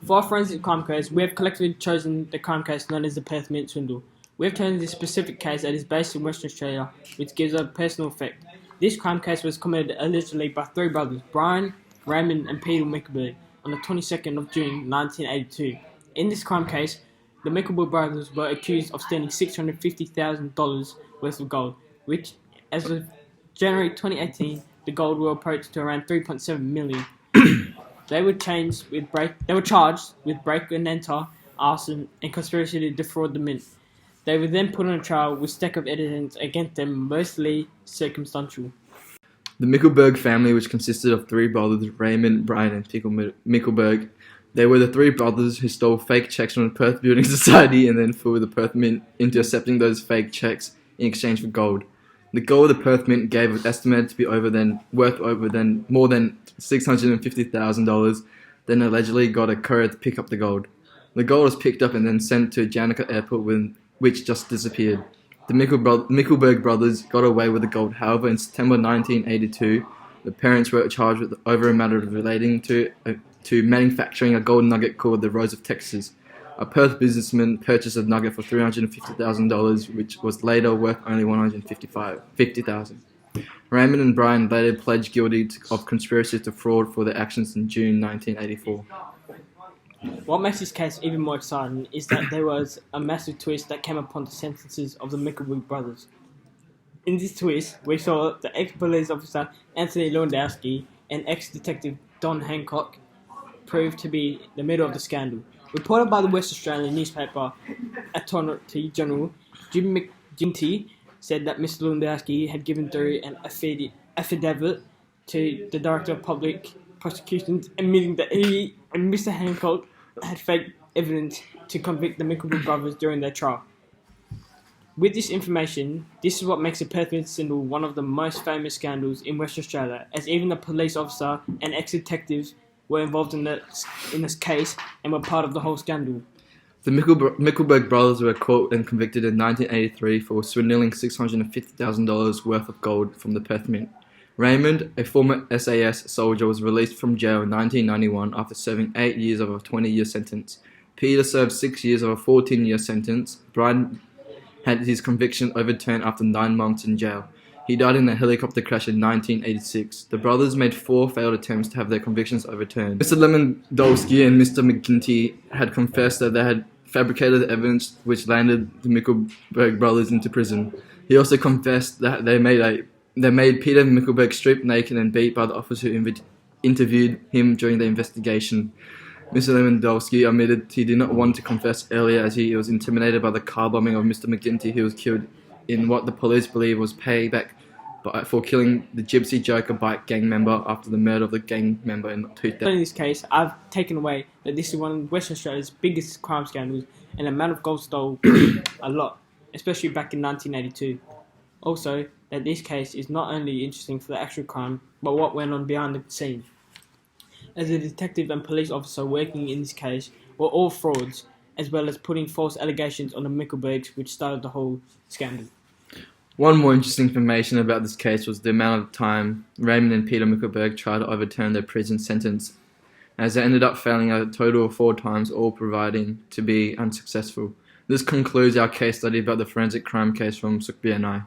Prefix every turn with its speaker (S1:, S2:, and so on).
S1: For our forensic crime case, we have collectively chosen the crime case known as the Perth Mint Swindle. We have chosen this specific case that is based in Western Australia, which gives a personal effect. This crime case was committed allegedly by three brothers, Brian, Raymond and Peter MIckleberg, on the 22nd of June 1982. In this crime case, the MIckleberg brothers were accused of stealing $650,000 worth of gold, which, as of January 2018, the gold will approach to around $3.7 million. They were charged with break and enter, arson, and conspiracy to defraud the mint. They were then put on trial with stack of evidence against them, mostly circumstantial.
S2: The MIckleberg family, which consisted of three brothers, Raymond, Brian, and MIckleberg, they were the three brothers who stole fake checks from the Perth Building Society and then fooled the Perth Mint into accepting those fake checks in exchange for gold. The gold the Perth Mint gave was estimated to be worth more than $650,000, then allegedly got a courier to pick up the gold. The gold was picked up and then sent to Janaka Airport, which just disappeared. The MIckleberg brothers got away with the gold. However, in September 1982, the parents were charged over a matter relating to manufacturing a gold nugget called the Rose of Texas. A Perth businessman purchased a nugget for $350,000, which was later worth only $150,000. Raymond and Brian later pledged guilty of conspiracy to fraud for their actions in June 1984.
S1: What makes this case even more exciting is that there was a massive twist that came upon the sentences of the MIckleberg brothers. In this twist, we saw the ex-police officer Anthony Lewandowski and ex-detective Don Hancock proved to be the middle of the scandal. Reported by the West Australian newspaper Attorney General Jim McGinty said that Mr. Lewandowski had given through an affidavit to the Director of Public Prosecutions admitting that he and Mr. Hancock had faked evidence to convict the MIckleberg brothers during their trial. With this information, this is what makes the Perth Mint Swindle one of the most famous scandals in West Australia, as even the police officer and ex-detectives were involved in this case and were part of the whole scandal.
S2: The MIckleberg brothers were caught and convicted in 1983 for swindling $650,000 worth of gold from the Perth Mint. Raymond, a former SAS soldier, was released from jail in 1991 after serving 8 years of a 20-year sentence. Peter served 6 years of a 14-year sentence. Brian had his conviction overturned after 9 months in jail. He died in a helicopter crash in 1986. The brothers made 4 failed attempts to have their convictions overturned. Mr. Lewandowski and Mr. McGinty had confessed that they had fabricated the evidence which landed the MIckleberg brothers into prison. He also confessed that they made Peter MIckleberg stripped naked and beat by the officer who interviewed him during the investigation. Mr. Lewandowski admitted he did not want to confess earlier as he was intimidated by the car bombing of Mr. McGinty, who was killed in what the police believe was payback for killing the Gypsy Joker bike gang member after the murder of the gang member in 2000.
S1: In this case, I've taken away that this is one of Western Australia's biggest crime scandals, and the amount of gold stole a lot, especially back in 1982. Also, that this case is not only interesting for the actual crime, but what went on behind the scene. As a detective and police officer working in this case were all frauds, as well as putting false allegations on the MIcklebergs, which started the whole scandal.
S2: One more interesting information about this case was the amount of time Raymond and Peter MIckleberg tried to overturn their prison sentence, as they ended up failing a total of 4 times, all proving to be unsuccessful. This concludes our case study about the forensic crime case from Sukbi and I.